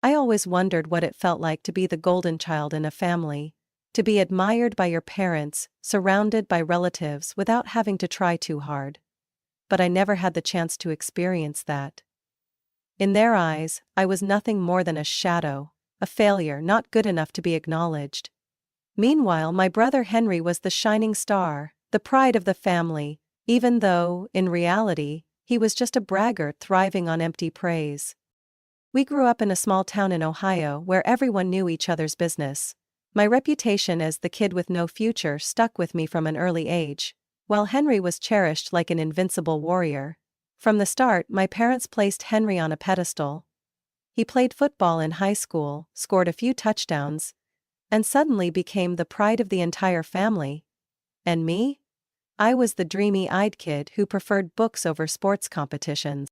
I always wondered what it felt like to be the golden child in a family, to be admired by your parents, surrounded by relatives without having to try too hard. But I never had the chance to experience that. In their eyes, I was nothing more than a shadow, a failure not good enough to be acknowledged. Meanwhile, my brother Henry was the shining star, the pride of the family, even though, in reality, he was just a braggart thriving on empty praise. We grew up in a small town in Ohio where everyone knew each other's business. My reputation as the kid with no future stuck with me from an early age, while Henry was cherished like an invincible warrior. From the start, my parents placed Henry on a pedestal. He played football in high school, scored a few touchdowns, and suddenly became the pride of the entire family. And me? I was the dreamy-eyed kid who preferred books over sports competitions.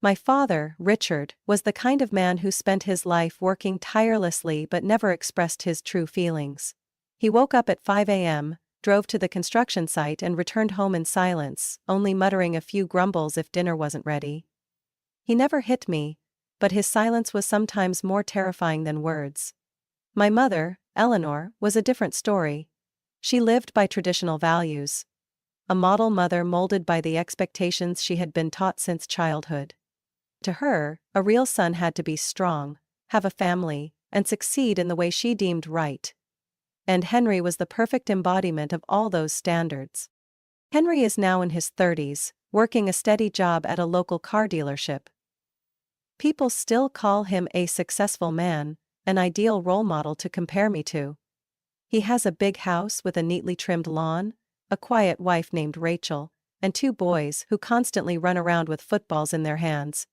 My father, Richard, was the kind of man who spent his life working tirelessly but never expressed his true feelings. He woke up at 5 a.m., drove to the construction site and returned home in silence, only muttering a few grumbles if dinner wasn't ready. He never hit me, but his silence was sometimes more terrifying than words. My mother, Eleanor, was a different story. She lived by traditional values. A model mother molded by the expectations she had been taught since childhood. To her, a real son had to be strong, have a family, and succeed in the way she deemed right. And Henry was the perfect embodiment of all those standards. Henry is now in his 30s, working a steady job at a local car dealership. People still call him a successful man, an ideal role model to compare me to. He has a big house with a neatly trimmed lawn, a quiet wife named Rachel, and 2 boys who constantly run around with footballs in their hands.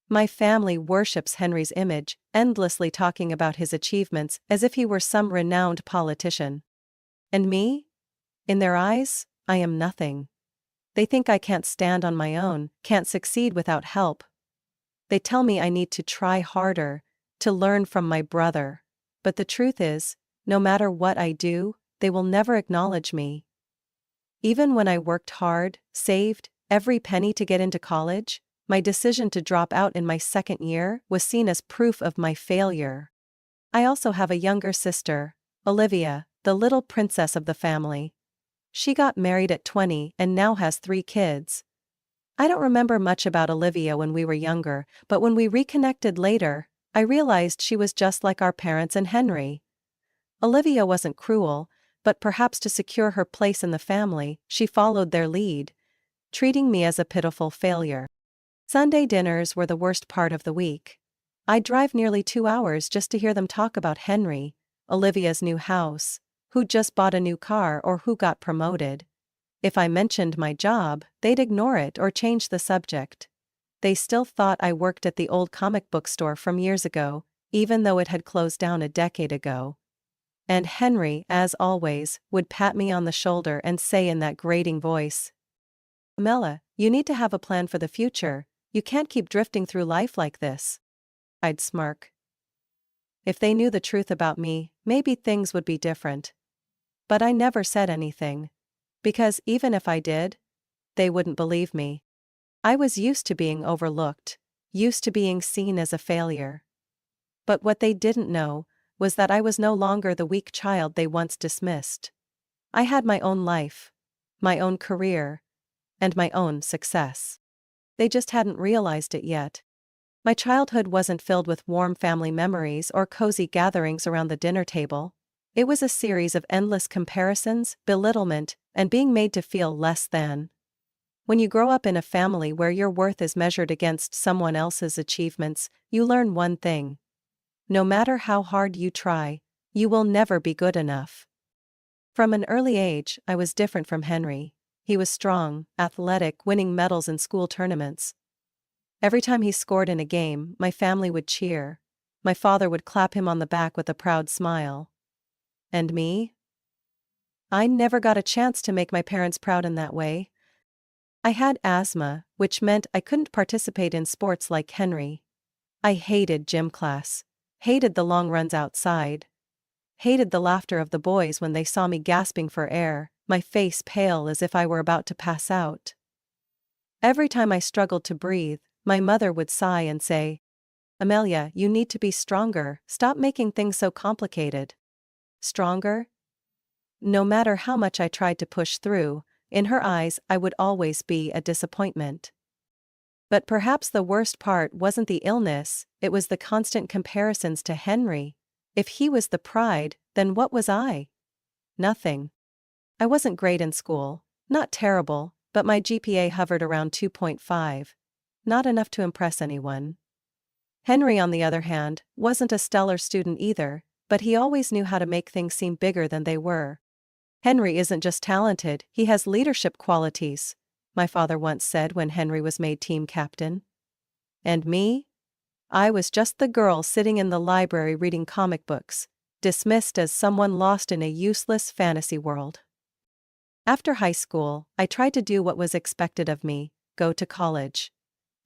My family worships Henry's image, endlessly talking about his achievements as if he were some renowned politician. And me? In their eyes, I am nothing. They think I can't stand on my own, can't succeed without help. They tell me I need to try harder, to learn from my brother. But the truth is, no matter what I do, they will never acknowledge me. Even when I worked hard, saved every penny to get into college, my decision to drop out in my second year was seen as proof of my failure. I also have a younger sister, Olivia, the little princess of the family. She got married at 20 and now has 3 kids. I don't remember much about Olivia when we were younger, but when we reconnected later, I realized she was just like our parents and Henry. Olivia wasn't cruel, but perhaps to secure her place in the family, she followed their lead, treating me as a pitiful failure. Sunday dinners were the worst part of the week. I'd drive nearly 2 hours just to hear them talk about Henry, Olivia's new house, who just bought a new car or who got promoted. If I mentioned my job, they'd ignore it or change the subject. They still thought I worked at the old comic book store from years ago, even though it had closed down a decade ago. And Henry, as always, would pat me on the shoulder and say in that grating voice, "Mela, you need to have a plan for the future. You can't keep drifting through life like this." I'd smirk. If they knew the truth about me, maybe things would be different. But I never said anything. Because even if I did, they wouldn't believe me. I was used to being overlooked, used to being seen as a failure. But what they didn't know was that I was no longer the weak child they once dismissed. I had my own life, my own career, and my own success. They just hadn't realized it yet. My childhood wasn't filled with warm family memories or cozy gatherings around the dinner table. It was a series of endless comparisons, belittlement, and being made to feel less than. When you grow up in a family where your worth is measured against someone else's achievements, you learn one thing. No matter how hard you try, you will never be good enough. From an early age, I was different from Henry. He was strong, athletic, winning medals in school tournaments. Every time he scored in a game, my family would cheer. My father would clap him on the back with a proud smile. And me? I never got a chance to make my parents proud in that way. I had asthma, which meant I couldn't participate in sports like Henry. I hated gym class, hated the long runs outside, hated the laughter of the boys when they saw me gasping for air, my face pale as if I were about to pass out. Every time I struggled to breathe, my mother would sigh and say, Amelia, you need to be stronger, stop making things so complicated. Stronger? No matter how much I tried to push through, in her eyes I would always be a disappointment. But perhaps the worst part wasn't the illness, it was the constant comparisons to Henry. If he was the pride, then what was I? Nothing. I wasn't great in school, not terrible, but my GPA hovered around 2.5. Not enough to impress anyone. Henry, on the other hand, wasn't a stellar student either, but he always knew how to make things seem bigger than they were. Henry isn't just talented, he has leadership qualities, my father once said when Henry was made team captain. And me? I was just the girl sitting in the library reading comic books, dismissed as someone lost in a useless fantasy world. After high school, I tried to do what was expected of me, go to college.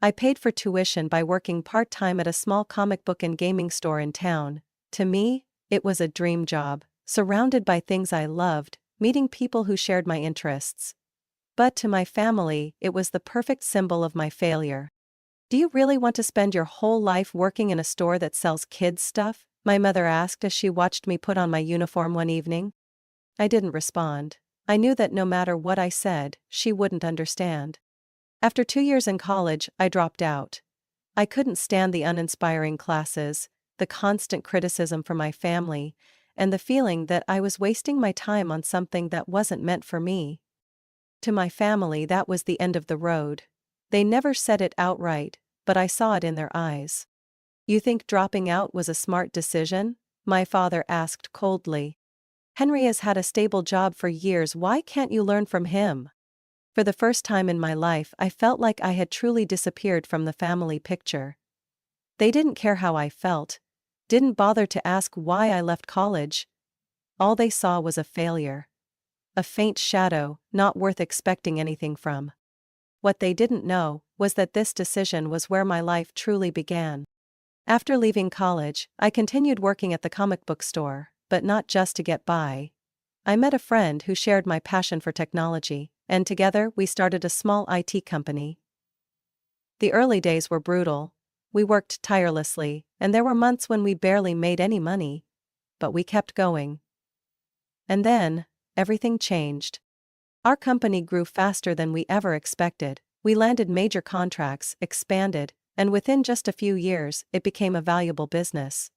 I paid for tuition by working part-time at a small comic book and gaming store in town. To me, it was a dream job, surrounded by things I loved, meeting people who shared my interests. But to my family, it was the perfect symbol of my failure. Do you really want to spend your whole life working in a store that sells kids' stuff? My mother asked as she watched me put on my uniform one evening. I didn't respond. I knew that no matter what I said, she wouldn't understand. After 2 years in college, I dropped out. I couldn't stand the uninspiring classes, the constant criticism from my family, and the feeling that I was wasting my time on something that wasn't meant for me. To my family, that was the end of the road. They never said it outright, but I saw it in their eyes. You think dropping out was a smart decision? My father asked coldly. Henry has had a stable job for years, why can't you learn from him? For the first time in my life, I felt like I had truly disappeared from the family picture. They didn't care how I felt, didn't bother to ask why I left college. All they saw was a failure. A faint shadow, not worth expecting anything from. What they didn't know was that this decision was where my life truly began. After leaving college, I continued working at the comic book store, but not just to get by. I met a friend who shared my passion for technology, and together we started a small IT company. The early days were brutal. We worked tirelessly, and there were months when we barely made any money. But we kept going. And then, everything changed. Our company grew faster than we ever expected. We landed major contracts, expanded, and within just a few years, it became a valuable business.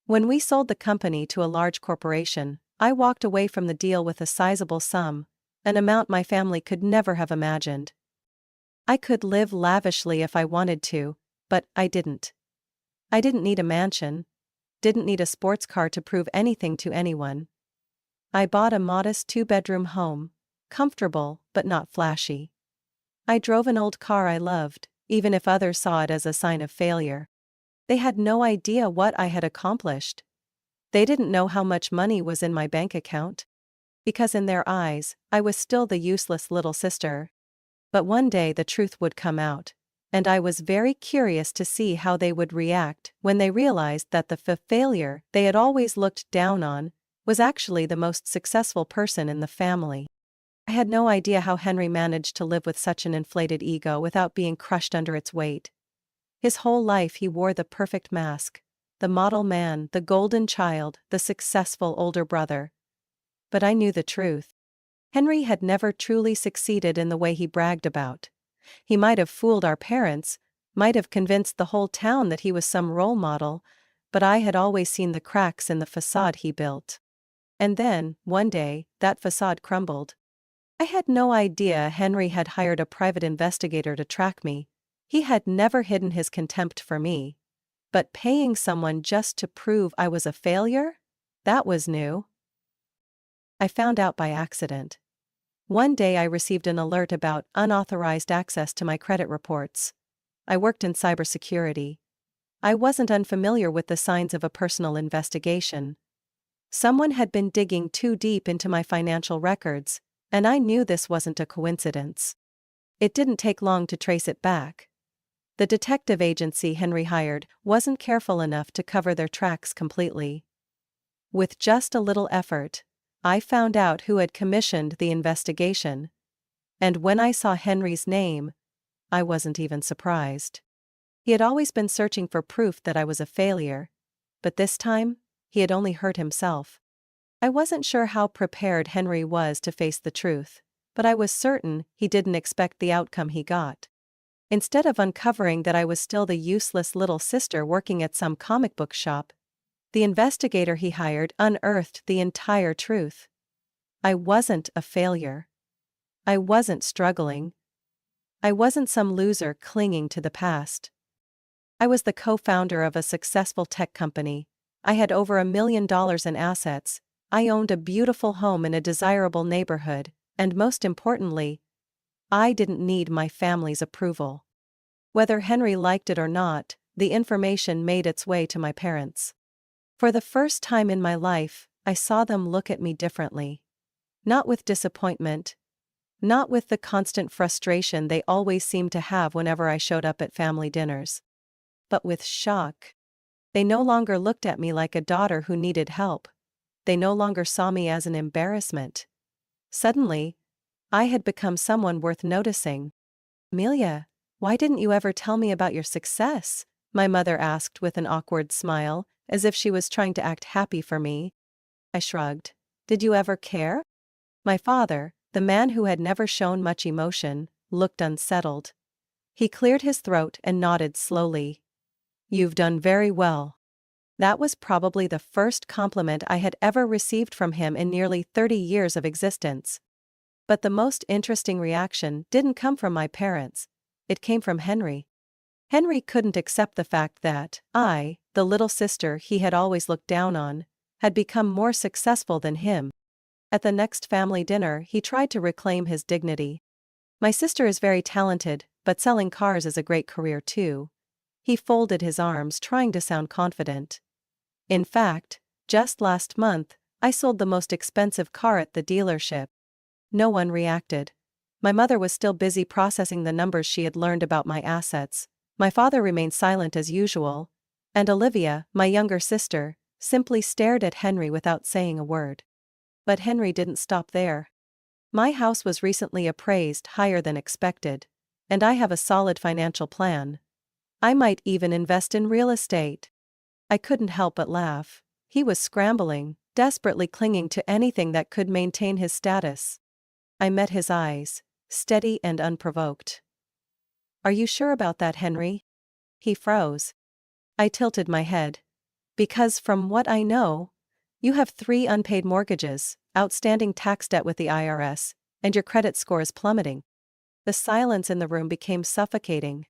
When we sold the company to a large corporation, I walked away from the deal with a sizable sum, an amount my family could never have imagined. I could live lavishly if I wanted to, but I didn't. I didn't need a mansion, didn't need a sports car to prove anything to anyone. I bought a modest 2-bedroom home, comfortable but not flashy. I drove an old car I loved, even if others saw it as a sign of failure. They had no idea what I had accomplished. They didn't know how much money was in my bank account. Because in their eyes, I was still the useless little sister. But one day the truth would come out, and I was very curious to see how they would react when they realized that the failure they had always looked down on was actually the most successful person in the family. I had no idea how Henry managed to live with such an inflated ego without being crushed under its weight. His whole life he wore the perfect mask, the model man, the golden child, the successful older brother. But I knew the truth. Henry had never truly succeeded in the way he bragged about. He might have fooled our parents, might have convinced the whole town that he was some role model, but I had always seen the cracks in the facade he built. And then, one day, that facade crumbled. I had no idea Henry had hired a private investigator to track me. He had never hidden his contempt for me. But paying someone just to prove I was a failure? That was new. I found out by accident. One day I received an alert about unauthorized access to my credit reports. I worked in cybersecurity. I wasn't unfamiliar with the signs of a personal investigation. Someone had been digging too deep into my financial records, and I knew this wasn't a coincidence. It didn't take long to trace it back. The detective agency Henry hired wasn't careful enough to cover their tracks completely. With just a little effort, I found out who had commissioned the investigation. And when I saw Henry's name, I wasn't even surprised. He had always been searching for proof that I was a failure. But this time, he had only hurt himself. I wasn't sure how prepared Henry was to face the truth, but I was certain he didn't expect the outcome he got. Instead of uncovering that I was still the useless little sister working at some comic book shop, the investigator he hired unearthed the entire truth. I wasn't a failure. I wasn't struggling. I wasn't some loser clinging to the past. I was the co-founder of a successful tech company. I had over $1 million in assets. I owned a beautiful home in a desirable neighborhood, and most importantly, I didn't need my family's approval. Whether Henry liked it or not, the information made its way to my parents. For the first time in my life, I saw them look at me differently. Not with disappointment. Not with the constant frustration they always seemed to have whenever I showed up at family dinners. But with shock. They no longer looked at me like a daughter who needed help. They no longer saw me as an embarrassment. Suddenly, I had become someone worth noticing. "Amelia, why didn't you ever tell me about your success?" my mother asked with an awkward smile, as if she was trying to act happy for me. I shrugged. "Did you ever care?" My father, the man who had never shown much emotion, looked unsettled. He cleared his throat and nodded slowly. "You've done very well." That was probably the first compliment I had ever received from him in nearly 30 years of existence. But the most interesting reaction didn't come from my parents. It came from Henry. Henry couldn't accept the fact that I, the little sister he had always looked down on, had become more successful than him. At the next family dinner, he tried to reclaim his dignity. "My sister is very talented, but selling cars is a great career too." He folded his arms, trying to sound confident. "In fact, just last month, I sold the most expensive car at the dealership." No one reacted. My mother was still busy processing the numbers she had learned about my assets. My father remained silent as usual. And Olivia, my younger sister, simply stared at Henry without saying a word. But Henry didn't stop there. "My house was recently appraised higher than expected. And I have a solid financial plan. I might even invest in real estate." I couldn't help but laugh. He was scrambling, desperately clinging to anything that could maintain his status. I met his eyes, steady and unprovoked. "Are you sure about that, Henry?" He froze. I tilted my head. "Because from what I know, you have 3 unpaid mortgages, outstanding tax debt with the IRS, and your credit score is plummeting." The silence in the room became suffocating.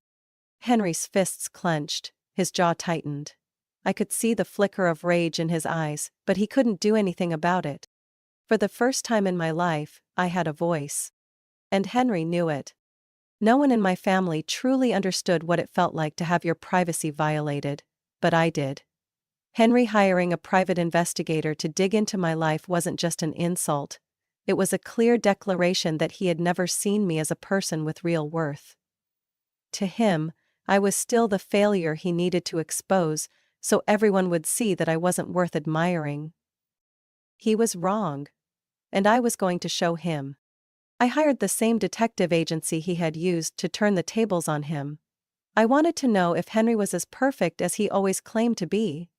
Henry's fists clenched, his jaw tightened. I could see the flicker of rage in his eyes, but he couldn't do anything about it. For the first time in my life, I had a voice. And Henry knew it. No one in my family truly understood what it felt like to have your privacy violated, but I did. Henry hiring a private investigator to dig into my life wasn't just an insult. It was a clear declaration that he had never seen me as a person with real worth. To him, I was still the failure he needed to expose, so everyone would see that I wasn't worth admiring. He was wrong. And I was going to show him. I hired the same detective agency he had used to turn the tables on him. I wanted to know if Henry was as perfect as he always claimed to be.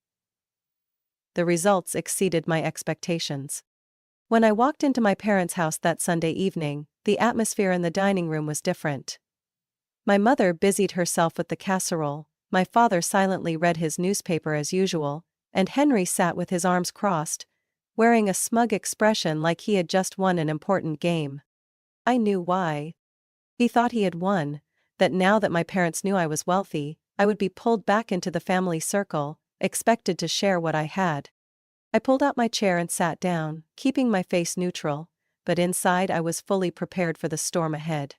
The results exceeded my expectations. When I walked into my parents' house that Sunday evening, the atmosphere in the dining room was different. My mother busied herself with the casserole, my father silently read his newspaper as usual, and Henry sat with his arms crossed, wearing a smug expression like he had just won an important game. I knew why. He thought he had won, that now that my parents knew I was wealthy, I would be pulled back into the family circle, expected to share what I had. I pulled out my chair and sat down, keeping my face neutral, but inside I was fully prepared for the storm ahead.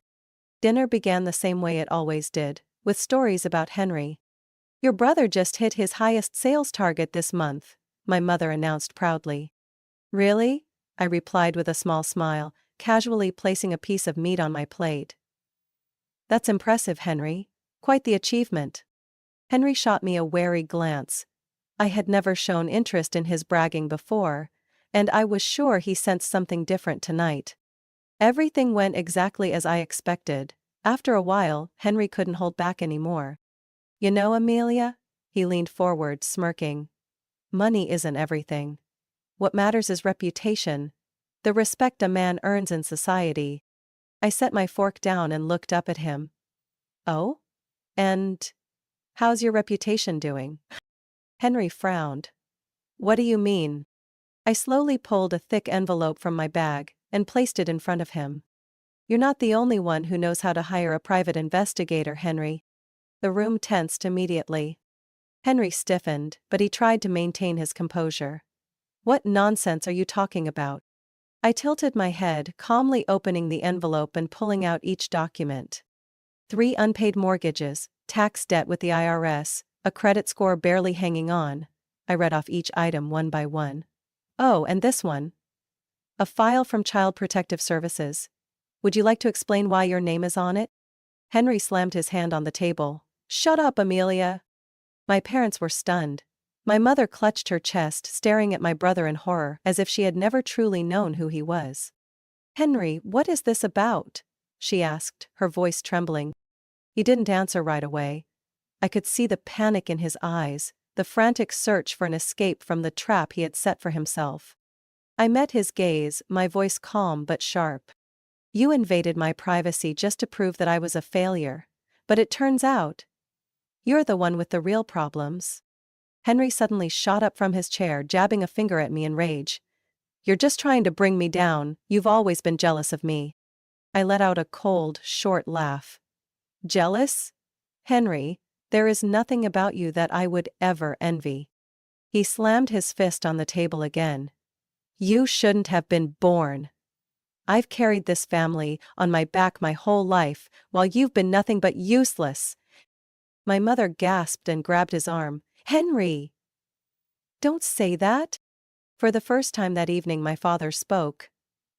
Dinner began the same way it always did, with stories about Henry. "Your brother just hit his highest sales target this month," my mother announced proudly. "Really?" I replied with a small smile, casually placing a piece of meat on my plate. "That's impressive, Henry. Quite the achievement." Henry shot me a wary glance. I had never shown interest in his bragging before, and I was sure he sensed something different tonight. Everything went exactly as I expected. After a while, Henry couldn't hold back anymore. You know, Amelia? He leaned forward, smirking. Money isn't everything. What matters is reputation, the respect a man earns in society. I set my fork down and looked up at him. Oh? And how's your reputation doing? Henry frowned. What do you mean? I slowly pulled a thick envelope from my bag and placed it in front of him. You're not the only one who knows how to hire a private investigator, Henry. The room tensed immediately. Henry stiffened, but he tried to maintain his composure. What nonsense are you talking about? I tilted my head, calmly opening the envelope and pulling out each document. 3 unpaid mortgages, tax debt with the IRS, a credit score barely hanging on. I read off each item one by one. Oh, and this one. A file from Child Protective Services. Would you like to explain why your name is on it? Henry slammed his hand on the table. Shut up, Amelia. My parents were stunned. My mother clutched her chest, staring at my brother in horror, as if she had never truly known who he was. Henry, what is this about? She asked, her voice trembling. He didn't answer right away. I could see the panic in his eyes, the frantic search for an escape from the trap he had set for himself. I met his gaze, my voice calm but sharp. You invaded my privacy just to prove that I was a failure. But it turns out, you're the one with the real problems. Henry suddenly shot up from his chair, jabbing a finger at me in rage. You're just trying to bring me down, you've always been jealous of me. I let out a cold, short laugh. Jealous? Henry, there is nothing about you that I would ever envy. He slammed his fist on the table again. You shouldn't have been born. I've carried this family on my back my whole life, while you've been nothing but useless. My mother gasped and grabbed his arm. Henry! Don't say that. For the first time that evening my father spoke.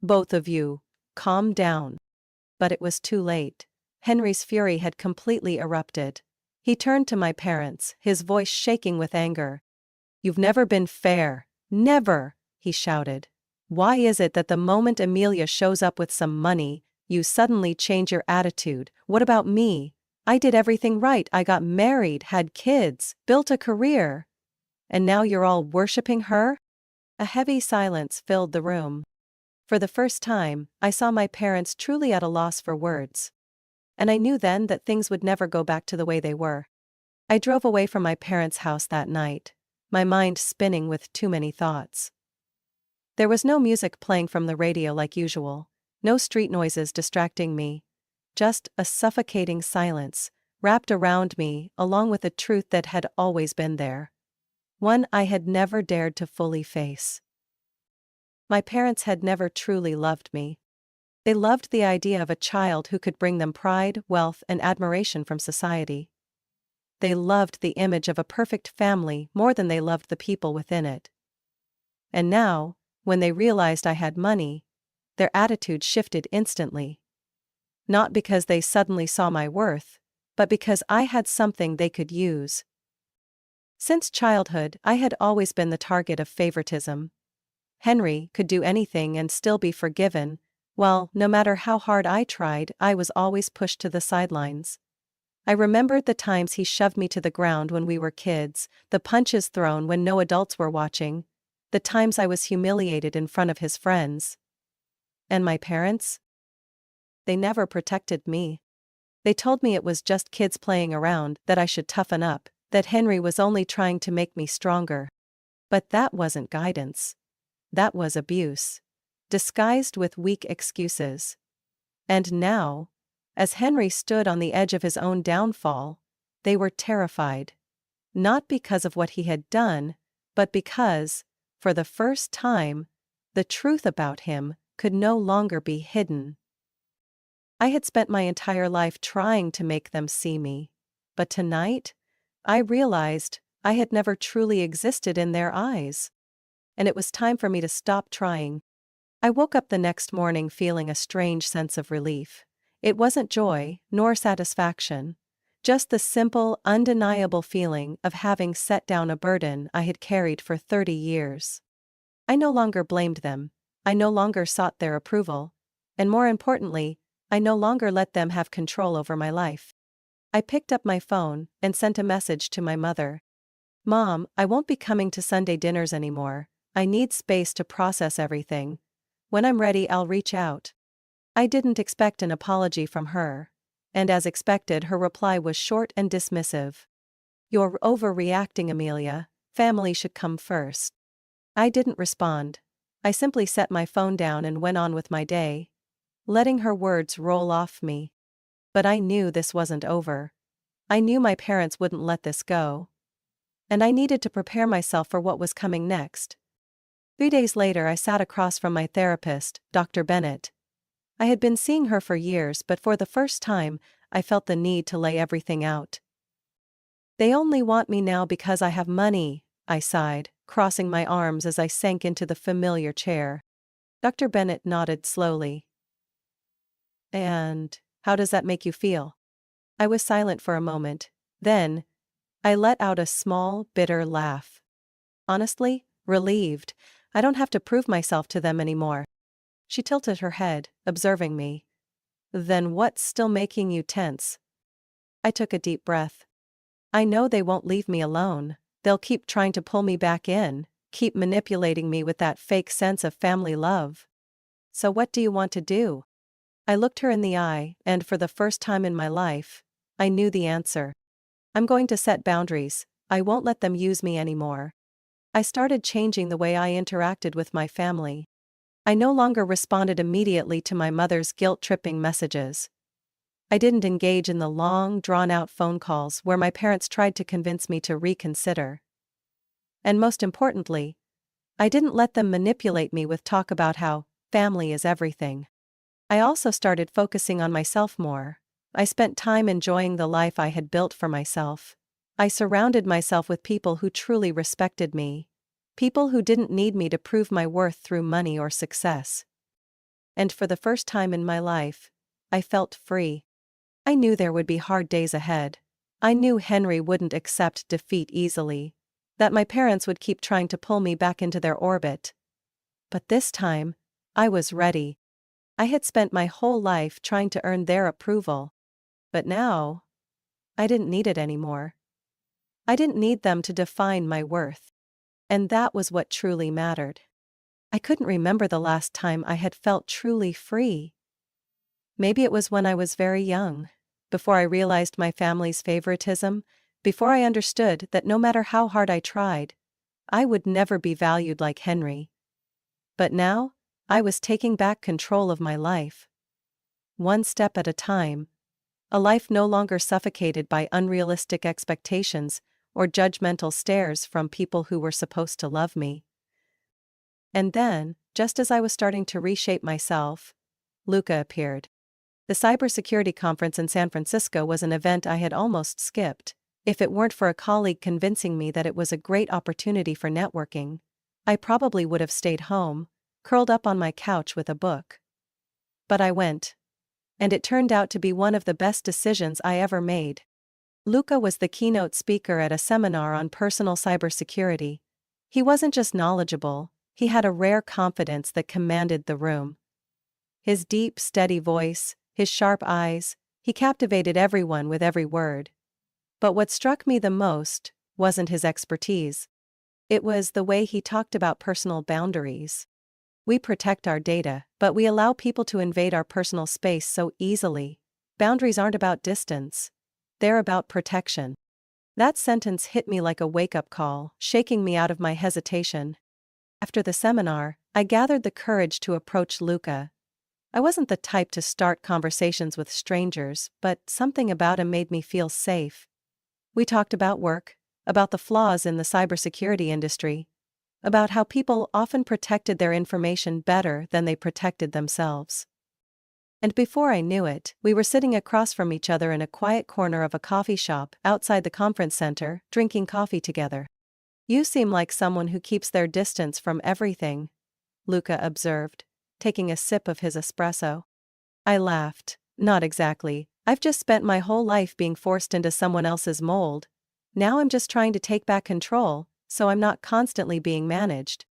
Both of you, calm down. But it was too late. Henry's fury had completely erupted. He turned to my parents, his voice shaking with anger. You've never been fair. Never, he shouted. Why is it that the moment Amelia shows up with some money, you suddenly change your attitude? What about me? I did everything right. I got married, had kids, built a career. And now you're all worshipping her? A heavy silence filled the room. For the first time, I saw my parents truly at a loss for words. And I knew then that things would never go back to the way they were. I drove away from my parents' house that night, my mind spinning with too many thoughts. There was no music playing from the radio like usual, no street noises distracting me. Just a suffocating silence, wrapped around me along with a truth that had always been there. One I had never dared to fully face. My parents had never truly loved me. They loved the idea of a child who could bring them pride, wealth, and admiration from society. They loved the image of a perfect family more than they loved the people within it. And now, when they realized I had money, their attitude shifted instantly. Not because they suddenly saw my worth, but because I had something they could use. Since childhood, I had always been the target of favoritism. Henry could do anything and still be forgiven, while, no matter how hard I tried, I was always pushed to the sidelines. I remembered the times he shoved me to the ground when we were kids, the punches thrown when no adults were watching, the times I was humiliated in front of his friends. And my parents? They never protected me. They told me it was just kids playing around, that I should toughen up, that Henry was only trying to make me stronger. But that wasn't guidance. That was abuse, disguised with weak excuses. And now, as Henry stood on the edge of his own downfall, they were terrified. Not because of what he had done, but because, for the first time, the truth about him could no longer be hidden. I had spent my entire life trying to make them see me, but tonight, I realized I had never truly existed in their eyes. And it was time for me to stop trying. I woke up the next morning feeling a strange sense of relief. It wasn't joy, nor satisfaction. Just the simple, undeniable feeling of having set down a burden I had carried for 30 years. I no longer blamed them. I no longer sought their approval. And more importantly, I no longer let them have control over my life. I picked up my phone and sent a message to my mother. "Mom, I won't be coming to Sunday dinners anymore. I need space to process everything. When I'm ready, I'll reach out." I didn't expect an apology from her. And as expected, her reply was short and dismissive. "You're overreacting, Amelia. Family should come first." I didn't respond. I simply set my phone down and went on with my day, letting her words roll off me. But I knew this wasn't over. I knew my parents wouldn't let this go. And I needed to prepare myself for what was coming next. 3 days later, I sat across from my therapist, Dr. Bennett. I had been seeing her for years, but for the first time, I felt the need to lay everything out. "They only want me now because I have money," I sighed, crossing my arms as I sank into the familiar chair. Dr. Bennett nodded slowly. "And how does that make you feel?" I was silent for a moment. Then, I let out a small, bitter laugh. "Honestly, relieved. I don't have to prove myself to them anymore." She tilted her head, observing me. "Then what's still making you tense?" I took a deep breath. "I know they won't leave me alone. They'll keep trying to pull me back in, keep manipulating me with that fake sense of family love. So what do you want to do?" I looked her in the eye, and for the first time in my life, I knew the answer. "I'm going to set boundaries. I won't let them use me anymore." I started changing the way I interacted with my family. I no longer responded immediately to my mother's guilt-tripping messages. I didn't engage in the long, drawn-out phone calls where my parents tried to convince me to reconsider. And most importantly, I didn't let them manipulate me with talk about how family is everything. I also started focusing on myself more. I spent time enjoying the life I had built for myself. I surrounded myself with people who truly respected me. People who didn't need me to prove my worth through money or success. And for the first time in my life, I felt free. I knew there would be hard days ahead. I knew Henry wouldn't accept defeat easily. That my parents would keep trying to pull me back into their orbit. But this time, I was ready. I had spent my whole life trying to earn their approval. But now, I didn't need it anymore. I didn't need them to define my worth. And that was what truly mattered. I couldn't remember the last time I had felt truly free. Maybe it was when I was very young, before I realized my family's favoritism, before I understood that no matter how hard I tried, I would never be valued like Henry. But now, I was taking back control of my life. One step at a time. A life no longer suffocated by unrealistic expectations or judgmental stares from people who were supposed to love me. And then, just as I was starting to reshape myself, Luca appeared. The cybersecurity conference in San Francisco was an event I had almost skipped. If it weren't for a colleague convincing me that it was a great opportunity for networking, I probably would have stayed home, curled up on my couch with a book. But I went. And it turned out to be one of the best decisions I ever made. Luca was the keynote speaker at a seminar on personal cybersecurity. He wasn't just knowledgeable, he had a rare confidence that commanded the room. His deep, steady voice, his sharp eyes, he captivated everyone with every word. But what struck me the most wasn't his expertise. It was the way he talked about personal boundaries. We protect our data, but we allow people to invade our personal space so easily. Boundaries aren't about distance. They're about protection. That sentence hit me like a wake-up call, shaking me out of my hesitation. After the seminar, I gathered the courage to approach Luca. I wasn't the type to start conversations with strangers, but something about him made me feel safe. We talked about work, about the flaws in the cybersecurity industry, about how people often protected their information better than they protected themselves. And before I knew it, we were sitting across from each other in a quiet corner of a coffee shop outside the conference center, drinking coffee together. "You seem like someone who keeps their distance from everything," Luca observed, taking a sip of his espresso. I laughed. "Not exactly. I've just spent my whole life being forced into someone else's mold. Now I'm just trying to take back control, so I'm not constantly being managed."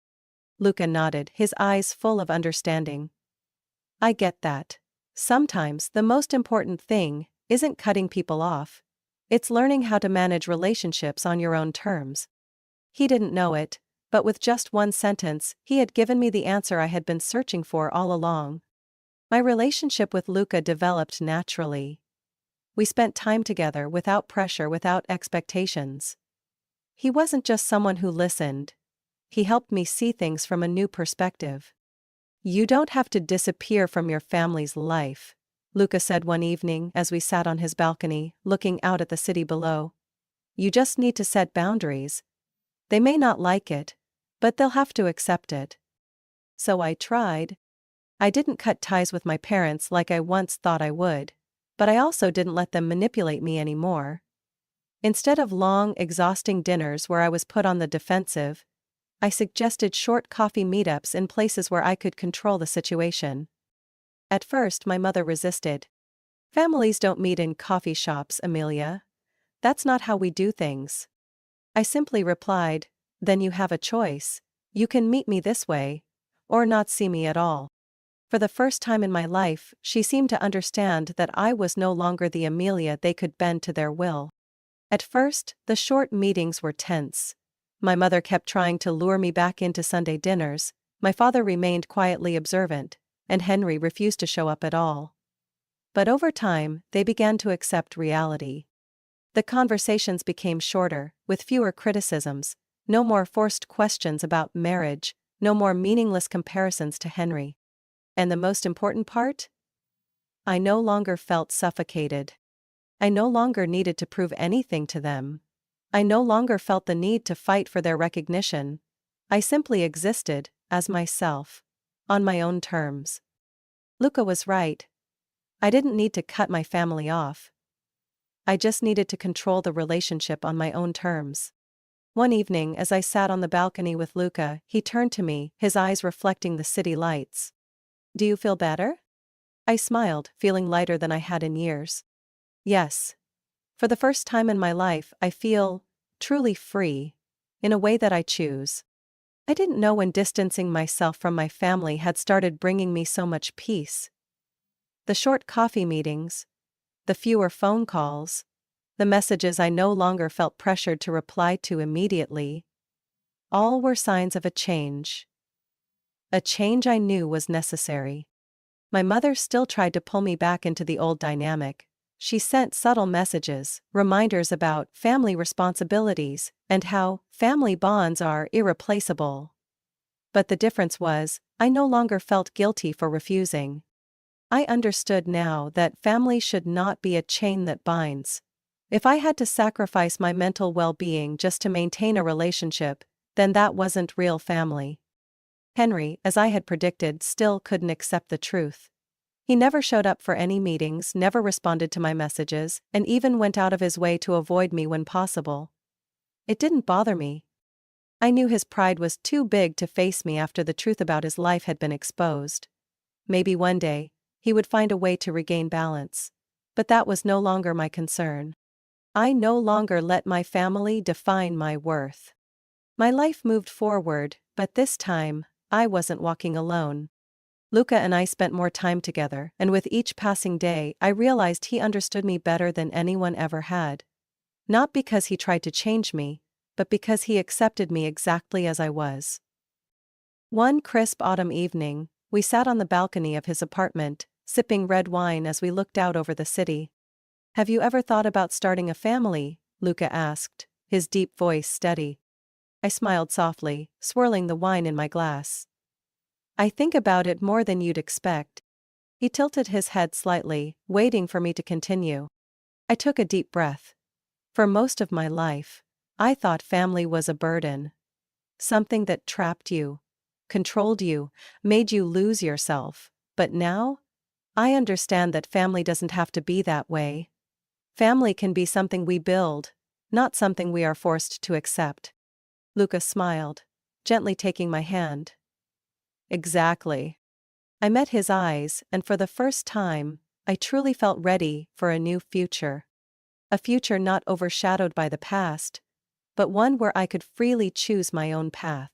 Luca nodded, his eyes full of understanding. "I get that. Sometimes the most important thing isn't cutting people off, It's learning how to manage relationships on your own terms. He didn't know it, but with just one sentence, he had given me the answer I had been searching for all along. My relationship with Luca developed naturally. We spent time together without pressure, without expectations. He wasn't just someone who listened. He helped me see things from a new perspective. You don't have to disappear from your family's life, Luca said one evening as we sat on his balcony, looking out at the city below. You just need to set boundaries. They may not like it, but they'll have to accept it. So I tried. I didn't cut ties with my parents like I once thought I would, but I also didn't let them manipulate me anymore. Instead of long, exhausting dinners where I was put on the defensive, I suggested short coffee meetups in places where I could control the situation. At first, my mother resisted. Families don't meet in coffee shops, Amelia. That's not how we do things. I simply replied, then you have a choice. You can meet me this way, or not see me at all. For the first time in my life, she seemed to understand that I was no longer the Amelia they could bend to their will. At first, the short meetings were tense. My mother kept trying to lure me back into Sunday dinners, my father remained quietly observant, and Henry refused to show up at all. But over time, they began to accept reality. The conversations became shorter, with fewer criticisms, no more forced questions about marriage, no more meaningless comparisons to Henry. And the most important part? I no longer felt suffocated. I no longer needed to prove anything to them. I no longer felt the need to fight for their recognition. I simply existed, as myself, on my own terms. Luca was right. I didn't need to cut my family off. I just needed to control the relationship on my own terms. One evening, as I sat on the balcony with Luca, he turned to me, his eyes reflecting the city lights. Do you feel better? I smiled, feeling lighter than I had in years. Yes. For the first time in my life, I feel truly free, in a way that I choose. I didn't know when distancing myself from my family had started bringing me so much peace. The short coffee meetings, the fewer phone calls, the messages I no longer felt pressured to reply to immediately, all were signs of a change. A change I knew was necessary. My mother still tried to pull me back into the old dynamic. She sent subtle messages, reminders about family responsibilities, and how family bonds are irreplaceable. But the difference was, I no longer felt guilty for refusing. I understood now that family should not be a chain that binds. If I had to sacrifice my mental well-being just to maintain a relationship, then that wasn't real family. Henry, as I had predicted, still couldn't accept the truth. He never showed up for any meetings, never responded to my messages, and even went out of his way to avoid me when possible. It didn't bother me. I knew his pride was too big to face me after the truth about his life had been exposed. Maybe one day, he would find a way to regain balance. But that was no longer my concern. I no longer let my family define my worth. My life moved forward, but this time, I wasn't walking alone. Luca and I spent more time together, and with each passing day, I realized he understood me better than anyone ever had. Not because he tried to change me, but because he accepted me exactly as I was. One crisp autumn evening, we sat on the balcony of his apartment, sipping red wine as we looked out over the city. Have you ever thought about starting a family? Luca asked, his deep voice steady. I smiled softly, swirling the wine in my glass. I think about it more than you'd expect. He tilted his head slightly, waiting for me to continue. I took a deep breath. For most of my life, I thought family was a burden. Something that trapped you, controlled you, made you lose yourself. But now, I understand that family doesn't have to be that way. Family can be something we build, not something we are forced to accept. Luca smiled, gently taking my hand. Exactly. I met his eyes, and for the first time, I truly felt ready for a new future. A future not overshadowed by the past, but one where I could freely choose my own path.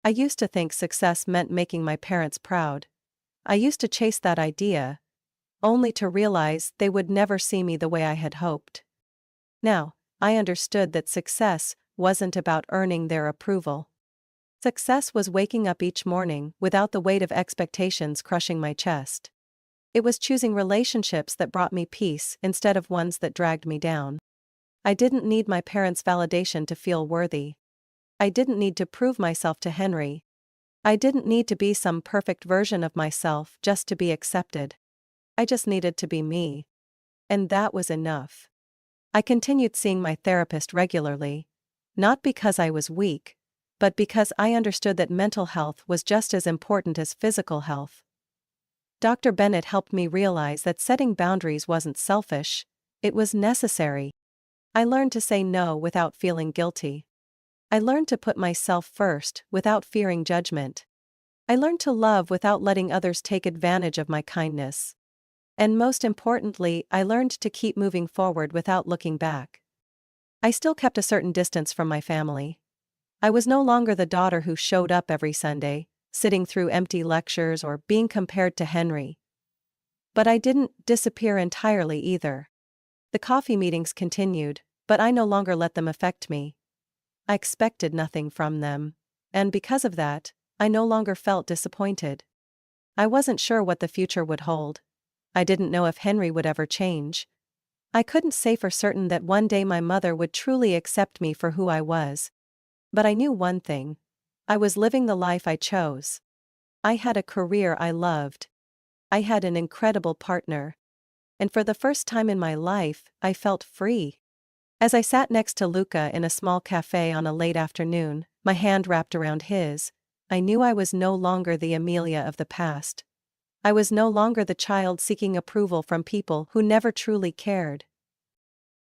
I used to think success meant making my parents proud. I used to chase that idea, only to realize they would never see me the way I had hoped. Now, I understood that success wasn't about earning their approval. Success was waking up each morning without the weight of expectations crushing my chest. It was choosing relationships that brought me peace instead of ones that dragged me down. I didn't need my parents' validation to feel worthy. I didn't need to prove myself to Henry. I didn't need to be some perfect version of myself just to be accepted. I just needed to be me. And that was enough. I continued seeing my therapist regularly. Not because I was weak, but because I understood that mental health was just as important as physical health. Dr. Bennett helped me realize that setting boundaries wasn't selfish, it was necessary. I learned to say no without feeling guilty. I learned to put myself first without fearing judgment. I learned to love without letting others take advantage of my kindness. And most importantly, I learned to keep moving forward without looking back. I still kept a certain distance from my family. I was no longer the daughter who showed up every Sunday, sitting through empty lectures or being compared to Henry. But I didn't disappear entirely either. The coffee meetings continued, but I no longer let them affect me. I expected nothing from them. And because of that, I no longer felt disappointed. I wasn't sure what the future would hold. I didn't know if Henry would ever change. I couldn't say for certain that one day my mother would truly accept me for who I was. But I knew one thing. I was living the life I chose. I had a career I loved. I had an incredible partner. And for the first time in my life, I felt free. As I sat next to Luca in a small cafe on a late afternoon, my hand wrapped around his, I knew I was no longer the Amelia of the past. I was no longer the child seeking approval from people who never truly cared.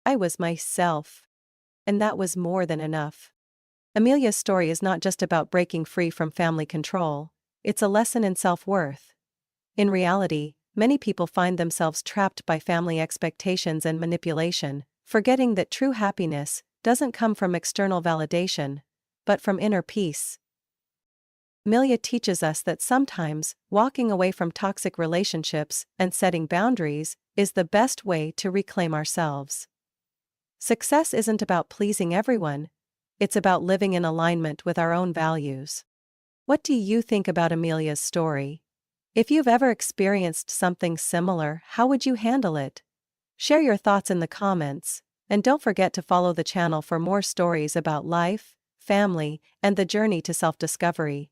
I was myself. And that was more than enough. Amelia's story is not just about breaking free from family control, it's a lesson in self-worth. In reality, many people find themselves trapped by family expectations and manipulation, forgetting that true happiness doesn't come from external validation, but from inner peace. Amelia teaches us that sometimes, walking away from toxic relationships and setting boundaries is the best way to reclaim ourselves. Success isn't about pleasing everyone, it's about living in alignment with our own values. What do you think about Amelia's story? If you've ever experienced something similar, how would you handle it? Share your thoughts in the comments, and don't forget to follow the channel for more stories about life, family, and the journey to self-discovery.